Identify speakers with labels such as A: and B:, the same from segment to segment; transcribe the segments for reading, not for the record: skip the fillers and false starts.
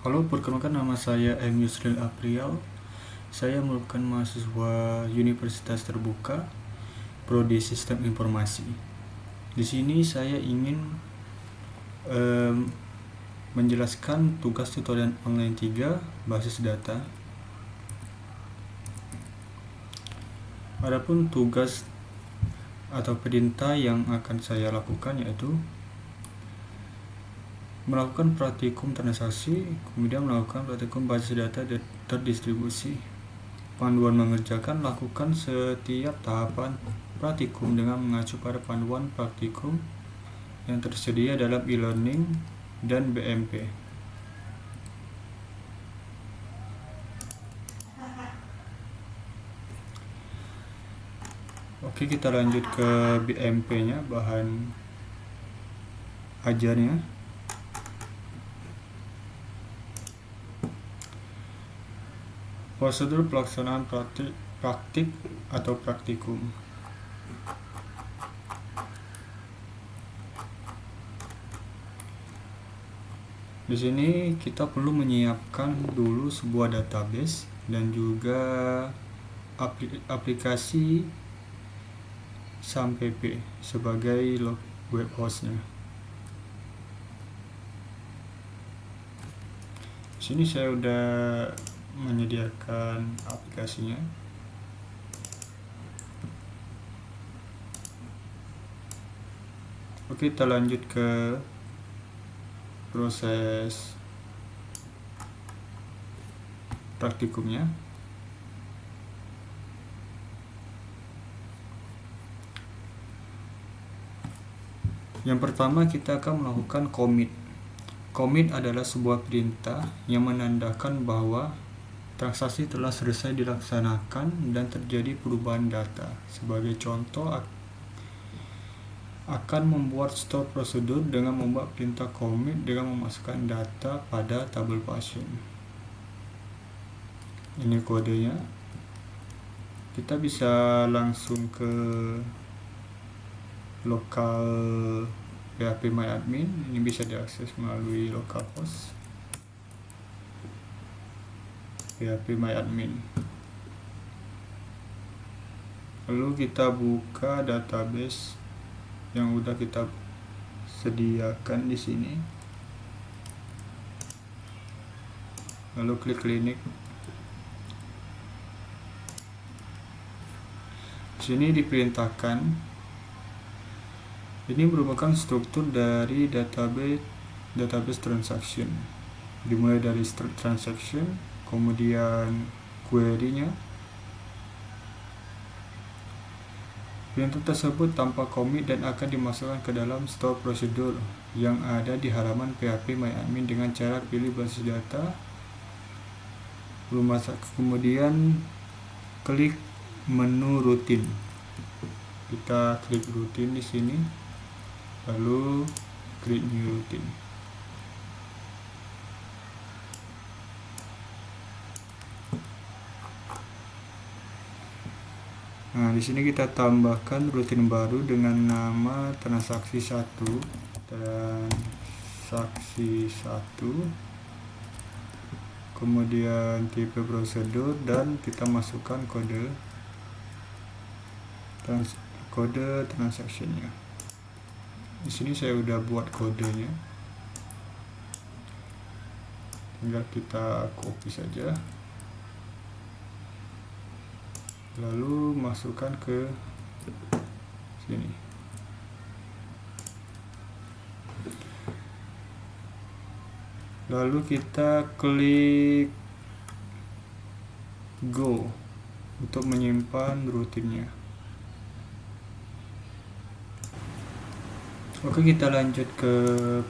A: Halo, perkenalkan nama saya M. Yusril Aprial. Saya merupakan mahasiswa Universitas Terbuka, Prodi Sistem Informasi. Di sini saya ingin menjelaskan tugas tutorial online 3 basis data. Adapun tugas atau perintah yang akan saya lakukan yaitu melakukan praktikum transaksi, kemudian melakukan praktikum basis data terdistribusi. Panduan mengerjakan, lakukan setiap tahapan praktikum dengan mengacu pada panduan praktikum yang tersedia dalam e-learning dan BMP. Oke, kita lanjut ke BMP-nya, bahan ajarnya. Prosedur pelaksanaan praktik atau praktikum. Di sini kita perlu menyiapkan dulu sebuah database dan juga aplikasi SAMPP sebagai web hostnya. Di sini saya udah menyediakan aplikasinya. Oke, kita lanjut ke proses praktikumnya. Yang pertama, kita akan melakukan commit. Commit adalah sebuah perintah yang menandakan bahwa transaksi telah selesai dilaksanakan dan terjadi perubahan data. Sebagai contoh, akan membuat store prosedur dengan membuat perintah commit dengan memasukkan data pada tabel pasien. Ini kodenya. Kita bisa langsung ke lokal PHP MyAdmin. Ini bisa diakses melalui localhost PHP MyAdmin. Lalu kita buka database yang udah kita sediakan di sini. Lalu klik klinik. Di sini diperintahkan. Ini merupakan struktur dari database transaction. Dimulai dari transaction, kemudian query-nya. Perintah tersebut tanpa commit dan akan dimasukkan ke dalam store prosedur yang ada di halaman PHP MyAdmin dengan cara pilih basis data, kemudian klik menu rutin. Kita klik rutin di sini, lalu create new routine. Nah, di sini kita tambahkan rutin baru dengan nama transaksi 1, kemudian tipe prosedur, dan kita masukkan kode transaksinya. Di sini saya udah buat kodenya, tinggal kita copy saja. Lalu masukkan ke sini. Lalu kita klik go untuk menyimpan rutinnya. Oke, kita lanjut ke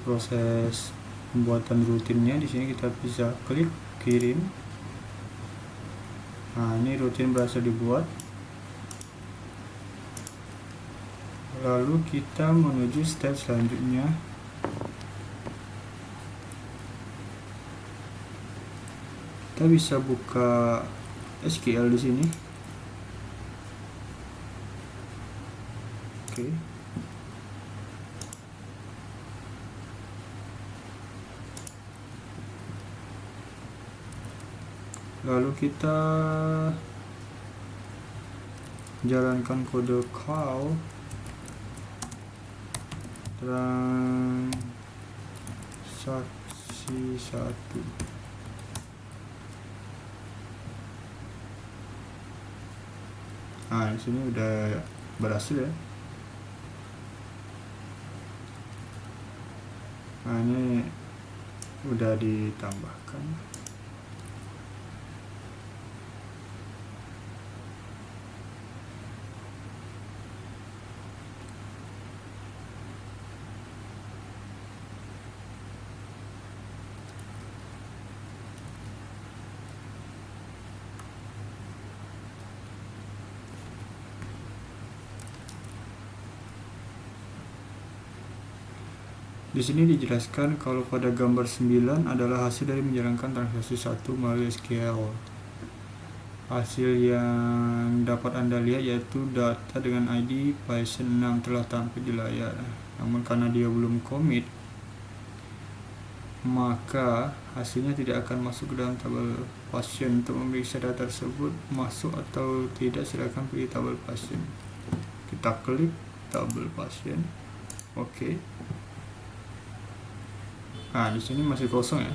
A: proses pembuatan rutinnya. Di sini kita bisa klik kirim. Nah, ini rutin berhasil dibuat. Lalu kita menuju step selanjutnya. Kita bisa buka SQL di sini. Oke. Lalu kita jalankan kode call transaksi 1. Nah, di sini udah berhasil ya. Nah, ini udah ditambahkan. Di sini dijelaskan kalau pada gambar 9 adalah hasil dari menjalankan transaksi 1 melalui SQL. Hasil yang dapat Anda lihat yaitu data dengan ID Python 6 telah tampil di layar. Namun karena dia belum commit, maka hasilnya tidak akan masuk ke dalam tabel pasien. Untuk memeriksa data tersebut masuk atau tidak, silakan pilih tabel pasien. Kita klik tabel pasien. Oke. Nah, di sini masih kosong ya.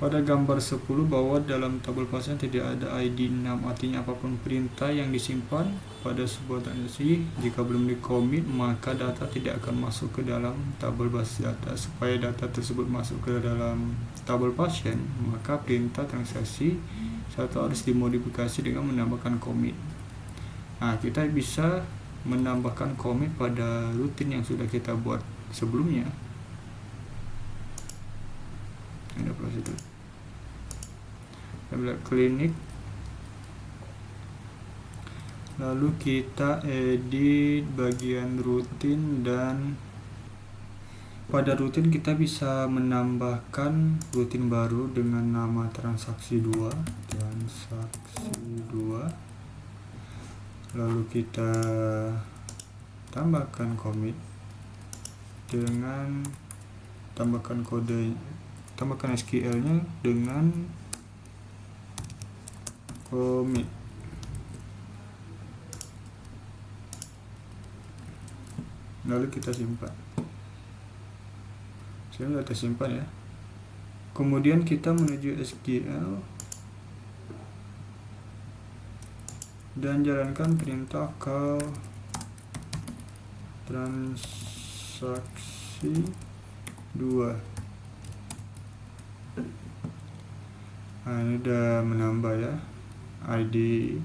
A: Pada gambar 10 bahwa dalam tabel pasien tidak ada ID 6, artinya apapun perintah yang disimpan pada sebuah transaksi jika belum di-commit, maka data tidak akan masuk ke dalam tabel basis data. Supaya data tersebut masuk ke dalam tabel pasien, maka perintah transaksi 1 harus dimodifikasi dengan menambahkan commit. Nah, kita bisa menambahkan commit pada rutin yang sudah kita buat sebelumnya. Ada prosedur. Kita bilang klinik. Lalu kita edit bagian rutin, dan pada rutin kita bisa menambahkan rutin baru dengan nama transaksi 2. Lalu kita tambahkan commit dengan tambahkan SQL-nya dengan commit. Lalu kita simpan. Saya sudah tersimpan ya. Kemudian kita menuju SQL dan jalankan perintah call transaksi 2. Nah, ini udah menambah ya ID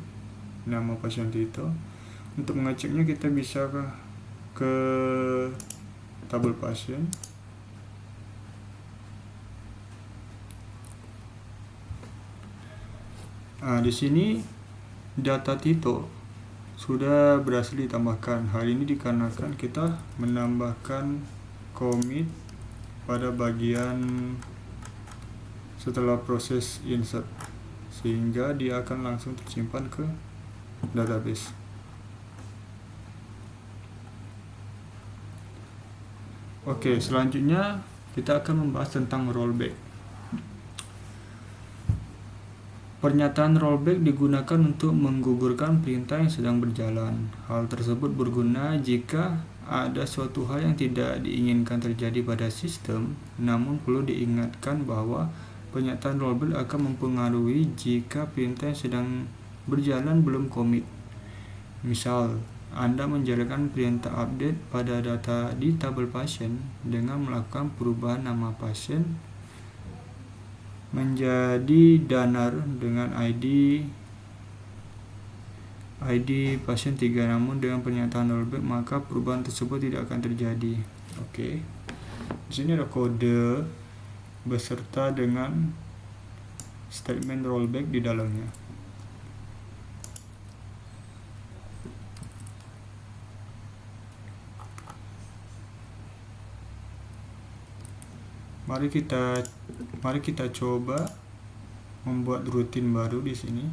A: nama pasien itu. Untuk mengeceknya kita bisa ke tabel pasien. Nah, di sini data Tito sudah berhasil ditambahkan. Hal ini dikarenakan kita menambahkan commit pada bagian setelah proses insert, sehingga dia akan langsung tersimpan ke database. Oke, selanjutnya kita akan membahas tentang rollback. Pernyataan rollback digunakan untuk menggugurkan perintah yang sedang berjalan. Hal tersebut berguna jika ada suatu hal yang tidak diinginkan terjadi pada sistem, namun perlu diingatkan bahwa pernyataan rollback akan mempengaruhi jika perintah yang sedang berjalan belum commit. Misal, Anda menjalankan perintah update pada data di tabel pasien dengan melakukan perubahan nama pasien menjadi Danar dengan ID pasien 3, namun dengan pernyataan rollback maka perubahan tersebut tidak akan terjadi. Oke. Di sini ada kode beserta dengan statement rollback di dalamnya. Mari kita coba membuat rutin baru di sini.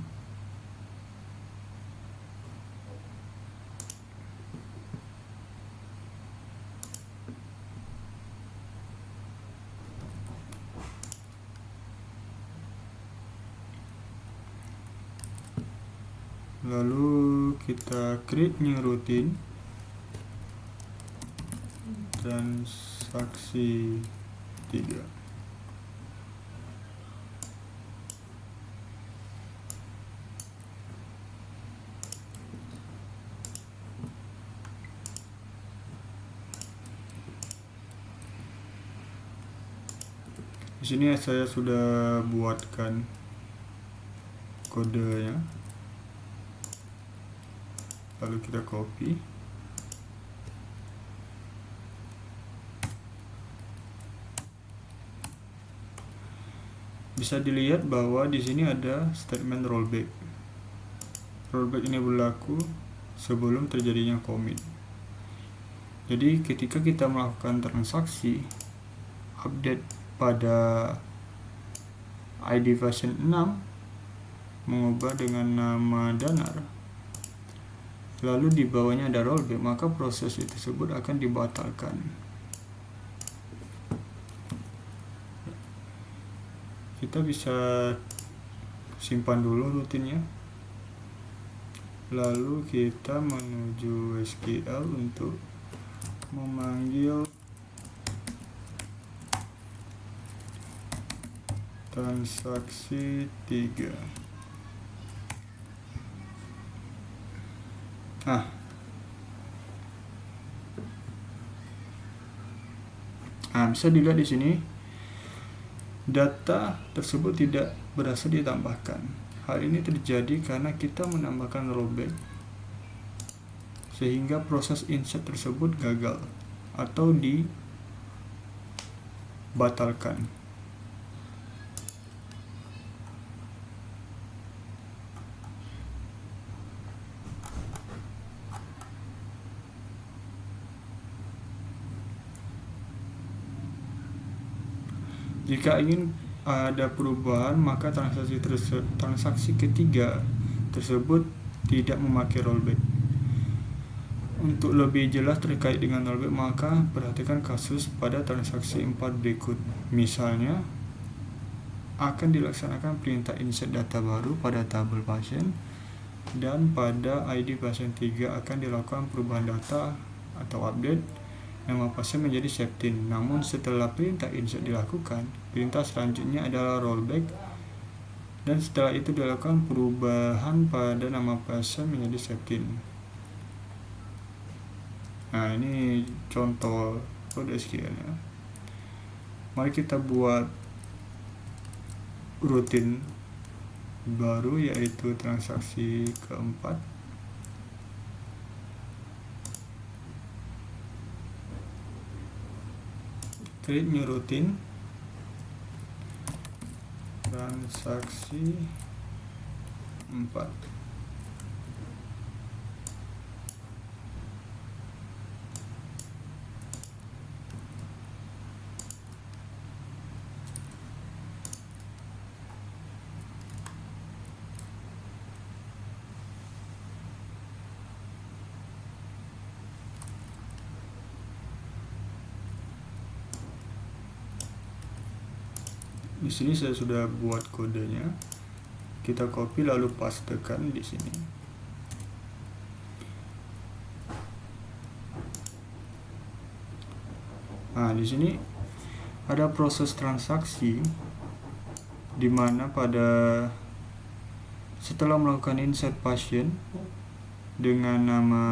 A: lalu kita create new routine, transaksi 3. Di sini saya sudah buatkan kodenya, lalu kita copy. Bisa dilihat bahwa di sini ada statement rollback. Rollback ini berlaku sebelum terjadinya commit. Jadi ketika kita melakukan transaksi update pada ID version 6, mengubah dengan nama Danar, lalu di bawahnya ada rollback, maka proses tersebut akan dibatalkan. Kita bisa simpan dulu rutinnya, lalu kita menuju SQL untuk memanggil transaksi 3. Bisa dilihat di sini data tersebut tidak berhasil ditambahkan. Hal ini terjadi karena kita menambahkan rollback sehingga proses insert tersebut gagal atau dibatalkan. Jika ingin ada perubahan, maka transaksi ketiga tersebut tidak memakai rollback. Untuk lebih jelas terkait dengan rollback, maka perhatikan kasus pada transaksi 4 berikut. Misalnya, akan dilaksanakan perintah insert data baru pada tabel pasien, dan pada ID pasien 3 akan dilakukan perubahan data atau update nama pasien menjadi Septin. Namun setelah perintah insert dilakukan, perintah selanjutnya adalah rollback, dan setelah itu dilakukan perubahan pada nama pasien menjadi Septin. Nah, ini contoh kode SQL nya. Mari kita buat rutin baru, yaitu transaksi keempat. Create new routine, transaksi 4. Di sini saya sudah buat kodenya. Kita copy lalu pastekan di sini. Nah, di sini ada proses transaksi di mana setelah melakukan insert pasien dengan nama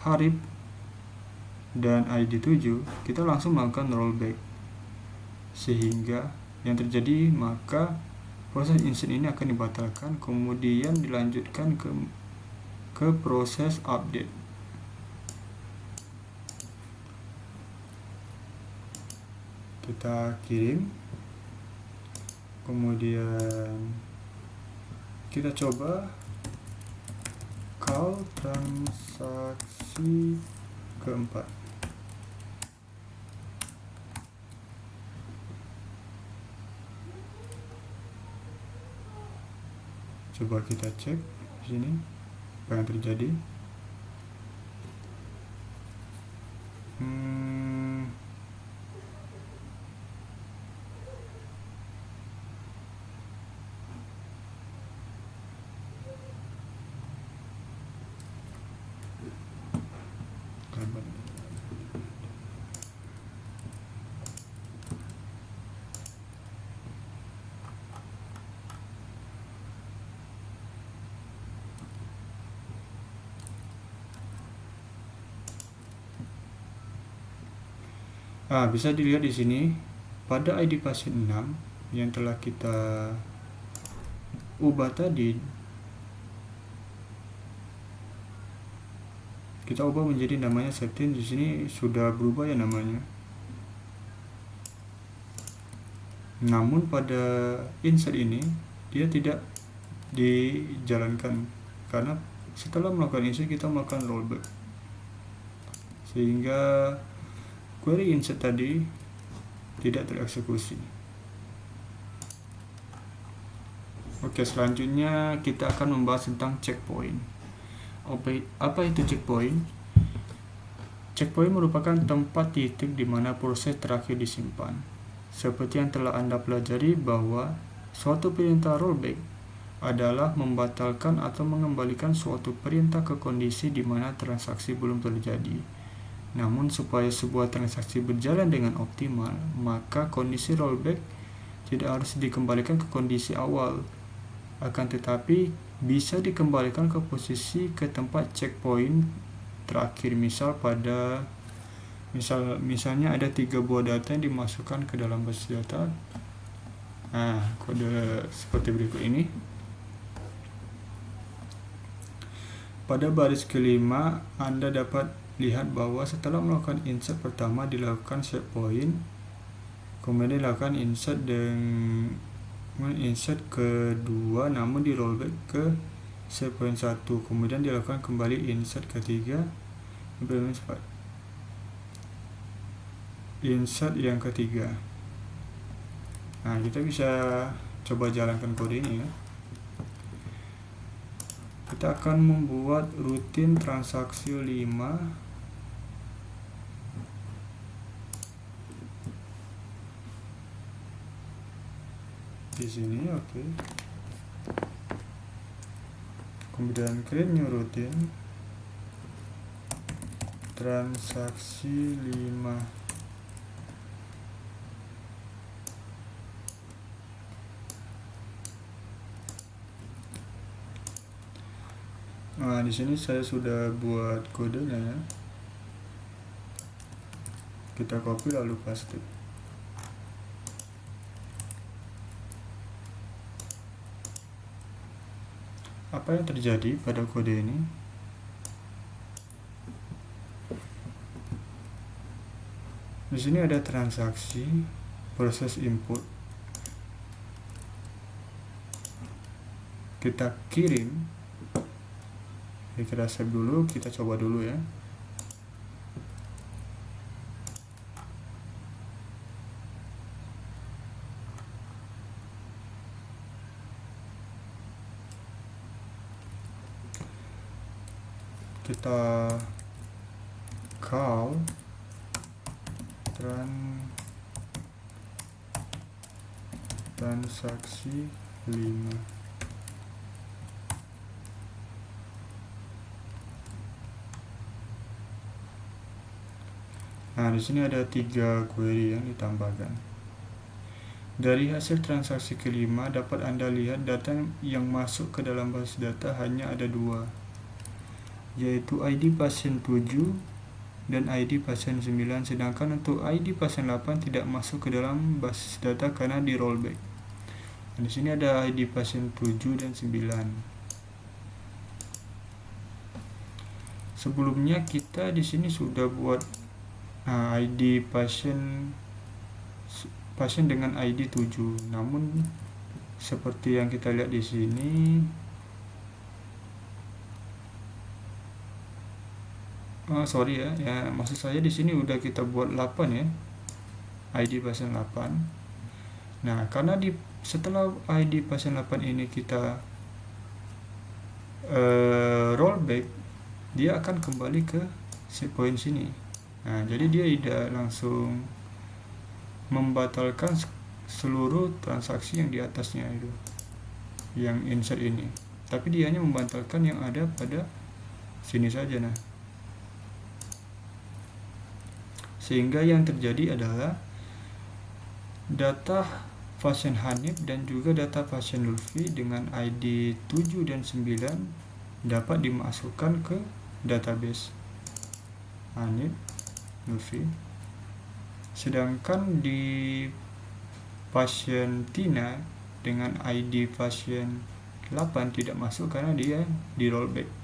A: Harib dan ID 7, kita langsung melakukan rollback. Sehingga yang terjadi, maka proses insert ini akan dibatalkan, kemudian dilanjutkan ke proses update. Kita kirim, kemudian kita coba call transaksi keempat. Coba kita cek di sini apa yang terjadi. Bisa dilihat di sini pada ID pasien 6 yang telah kita ubah tadi, kita ubah menjadi namanya Septin. Di sini sudah berubah ya namanya. Namun pada insert ini dia tidak dijalankan karena setelah melakukan insert kita melakukan rollback, sehingga query insert tadi tidak tereksekusi. Oke, selanjutnya kita akan membahas tentang checkpoint. Apa itu checkpoint? Checkpoint merupakan tempat titik di mana proses terakhir disimpan. Seperti yang telah Anda pelajari bahwa suatu perintah rollback adalah membatalkan atau mengembalikan suatu perintah ke kondisi di mana transaksi belum terjadi. Namun supaya sebuah transaksi berjalan dengan optimal, maka kondisi rollback tidak harus dikembalikan ke kondisi awal, akan tetapi bisa dikembalikan ke posisi ke tempat checkpoint terakhir. Misalnya ada 3 buah data yang dimasukkan ke dalam basis data. Kode seperti berikut ini. Pada baris kelima, Anda dapat lihat bahwa setelah melakukan insert pertama dilakukan checkpoint, kemudian dilakukan insert kedua namun di rollback ke checkpoint 1, kemudian dilakukan kembali insert ketiga, insert yang ketiga. Kita bisa coba jalankan kode ini ya. Kita akan membuat rutin transaksi 5 di sini. Oke. Kemudian create new routine transaksi 5. Di sini saya sudah buat kodenya ya. Kita copy lalu paste. Apa yang terjadi pada kode ini? Di sini ada transaksi proses input. Kita kirim. Kita save dulu, kita coba dulu ya. Kita call transaksi 5. Di sini ada 3 query yang ditambahkan. Dari hasil transaksi kelima dapat Anda lihat data yang masuk ke dalam basis data hanya ada 2, yaitu ID pasien 7 dan ID pasien 9, sedangkan untuk ID pasien 8 tidak masuk ke dalam basis data karena di rollback. Di sini ada ID pasien 7 dan 9. Sebelumnya kita di sini sudah buat ID pasien dengan ID 7. Namun seperti yang kita lihat di sini, maksud saya di sini udah kita buat 8 ya, ID pasien 8. Karena setelah ID pasien 8 ini kita rollback, dia akan kembali ke checkpoint sini. Jadi dia tidak langsung membatalkan seluruh transaksi yang di atasnya itu, yang insert ini, tapi dia hanya membatalkan yang ada pada sini saja. Sehingga yang terjadi adalah data pasien Hanif dan juga data pasien Lutfi dengan ID 7 dan 9 dapat dimasukkan ke database Hanif Lutfi. Sedangkan di pasien Tina dengan ID pasien 8 tidak masuk karena dia di rollback.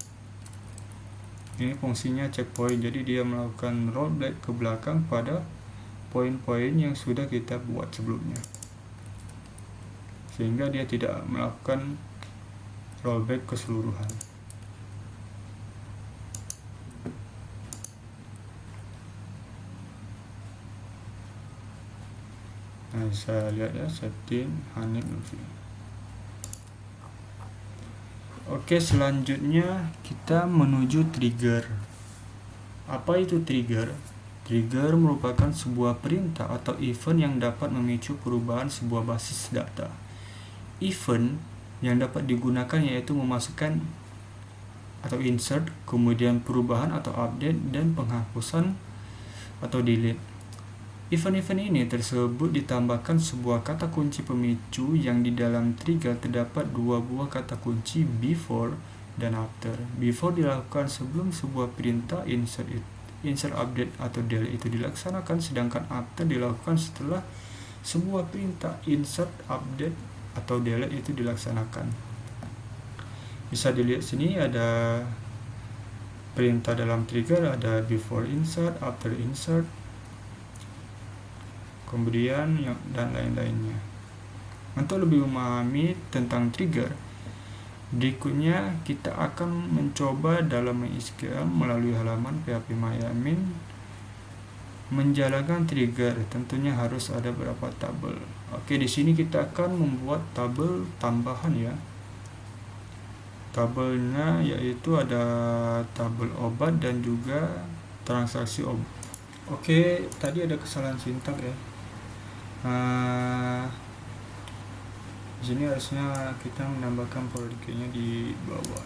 A: Ini fungsinya checkpoint, jadi dia melakukan rollback ke belakang pada poin-poin yang sudah kita buat sebelumnya, sehingga dia tidak melakukan rollback keseluruhan. Nah, saya lihat ya, setting Hanif Lutfi. Oke, selanjutnya kita menuju trigger. Apa itu trigger? Trigger merupakan sebuah perintah atau event yang dapat memicu perubahan sebuah basis data. Event yang dapat digunakan yaitu memasukkan atau insert, kemudian perubahan atau update, dan penghapusan atau delete. Event-event ini tersebut ditambahkan sebuah kata kunci pemicu yang di dalam trigger terdapat dua buah kata kunci before dan after. Before dilakukan sebelum sebuah perintah insert, update atau delete itu dilaksanakan, sedangkan after dilakukan setelah sebuah perintah insert, update atau delete itu dilaksanakan. Bisa dilihat sini ada perintah dalam trigger, ada before insert, after insert, kemudian dan lain-lainnya. Untuk lebih memahami tentang trigger, berikutnya kita akan mencoba dalam MySQL melalui halaman phpMyAdmin menjalankan trigger. Tentunya harus ada beberapa tabel. Oke, di sini kita akan membuat tabel tambahan ya. Tabelnya yaitu ada tabel obat dan juga transaksi obat. Oke, tadi ada kesalahan sintaks ya. Di sini harusnya kita menambahkan produknya di bawah.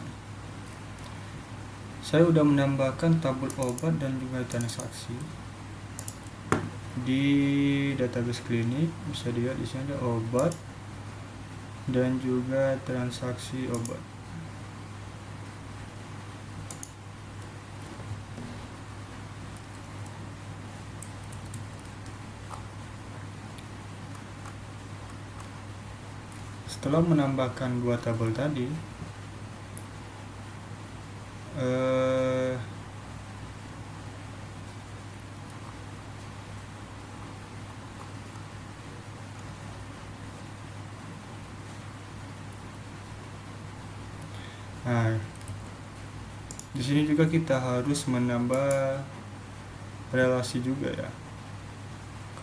A: Saya sudah menambahkan tabel obat dan juga transaksi di database klinik. Bisa dilihat di sini ada obat dan juga transaksi obat. Setelah menambahkan dua tabel tadi, nah, di sini juga kita harus menambah relasi juga ya.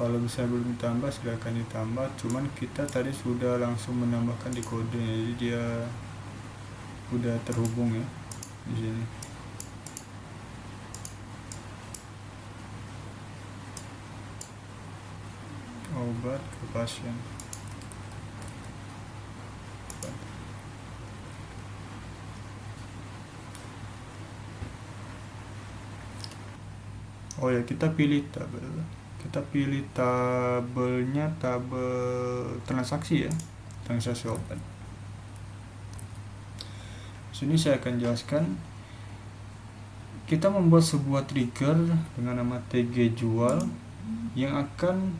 A: Kalau misalnya belum ditambah silahkan ditambah, cuman kita tadi sudah langsung menambahkan di kode, jadi dia udah terhubung ya di sini. Obat ke pasien. Oh ya, kita pilih tabel. Kita pilih tabelnya, tabel transaksi ya, transaksi obat. Sini saya akan jelaskan. Kita membuat sebuah trigger dengan nama tg jual yang akan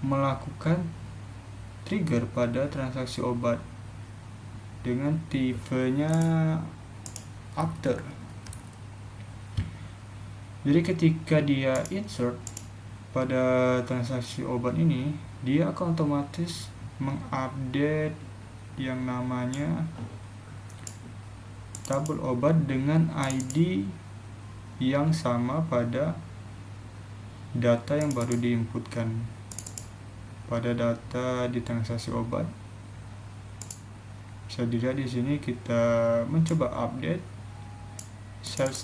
A: melakukan trigger pada transaksi obat dengan tipenya after. Jadi ketika dia insert pada transaksi obat ini, dia akan otomatis mengupdate yang namanya tabel obat dengan ID yang sama pada data yang baru diinputkan pada data di transaksi obat. Bisa dilihat di sini kita mencoba update sell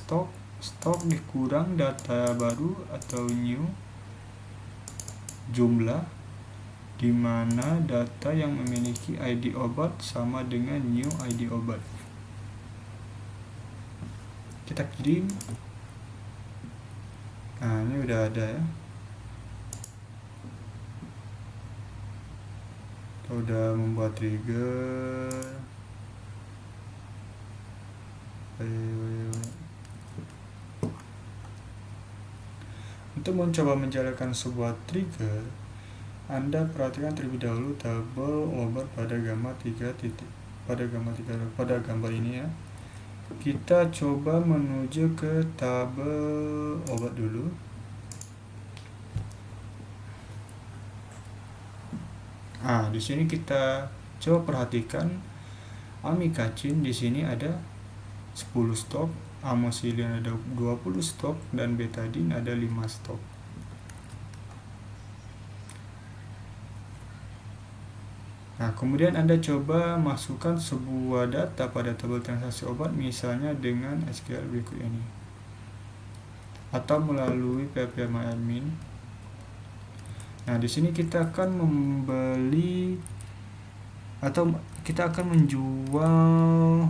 A: stok dikurang data baru atau new jumlah, di mana data yang memiliki ID obat sama dengan new ID obat. Kita kirim. Nah, ini udah ada ya. Kita udah membuat trigger. Untuk mencoba menjalankan sebuah trigger, Anda perhatikan terlebih dahulu tabel obat pada gambar 3 titik. Pada gambar ini ya. Kita coba menuju ke tabel obat dulu. Di sini kita coba perhatikan amikacin di sini ada 10 stok, amoxicillin ada 20 stok, dan betadine ada 5 stok. Nah, kemudian Anda coba masukkan sebuah data pada tabel transaksi obat, misalnya dengan SQL berikut ini, atau melalui PHP admin. Nah, di sini kita akan membeli atau kita akan menjual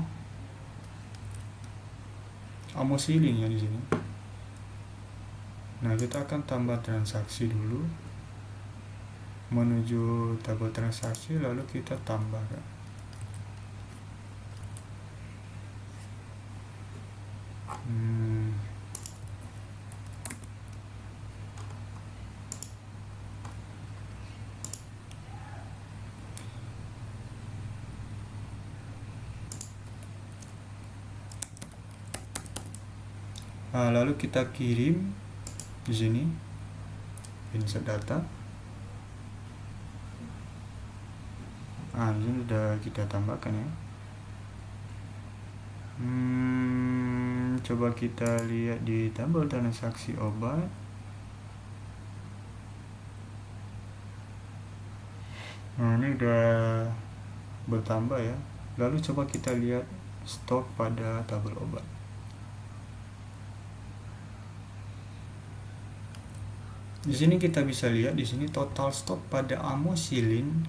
A: amoxicillin ya di sini. Nah, kita akan tambah transaksi dulu, menuju tabel transaksi, lalu kita tambahkan. Nah, lalu kita kirim di sini, insert data. Nah, ini sudah kita tambahkan ya. Coba kita lihat di tabel transaksi obat. Nah, ini udah bertambah ya. Lalu coba kita lihat stok pada tabel obat. Di sini kita bisa lihat di sini total stok pada amoxicillin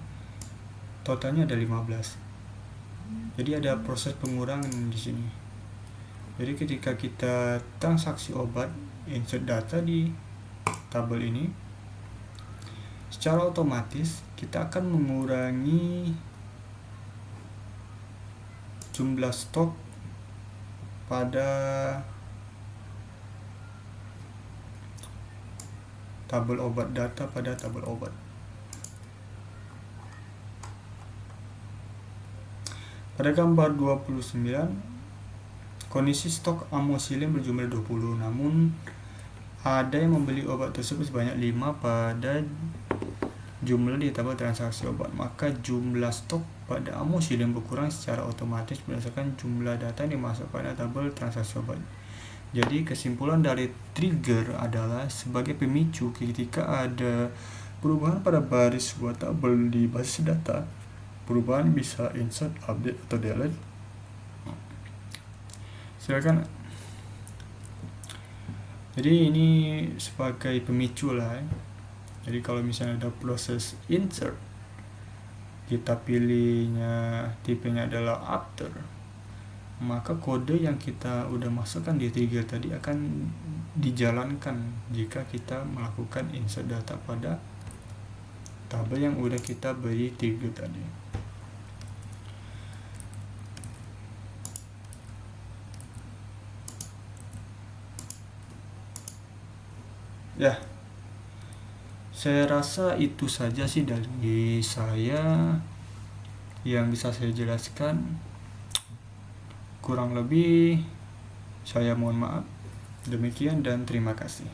A: totalnya ada 15. Jadi ada proses pengurangan di sini. Jadi ketika kita transaksi obat, insert data di tabel ini, secara otomatis kita akan mengurangi jumlah stok pada tabel obat, data pada tabel obat. Pada gambar 29, kondisi stok amoxicillin berjumlah 20, namun ada yang membeli obat tersebut sebanyak 5 pada jumlah di tabel transaksi obat. Maka jumlah stok pada amoxicillin berkurang secara otomatis berdasarkan jumlah data yang dimasuk pada tabel transaksi obat. Jadi kesimpulan dari trigger adalah sebagai pemicu ketika ada perubahan pada baris sebuah tabel di basis data. Perubahan bisa insert, update, atau delete. Silakan. Jadi ini sebagai pemicu lah ya. Jadi kalau misalnya ada proses insert, kita pilihnya tipenya adalah after, maka kode yang kita udah masukkan di trigger tadi akan dijalankan jika kita melakukan insert data pada tabel yang udah kita beri trigger tadi. Ya, saya rasa itu saja sih dari saya yang bisa saya jelaskan. Kurang lebih saya mohon maaf. Demikian dan terima kasih.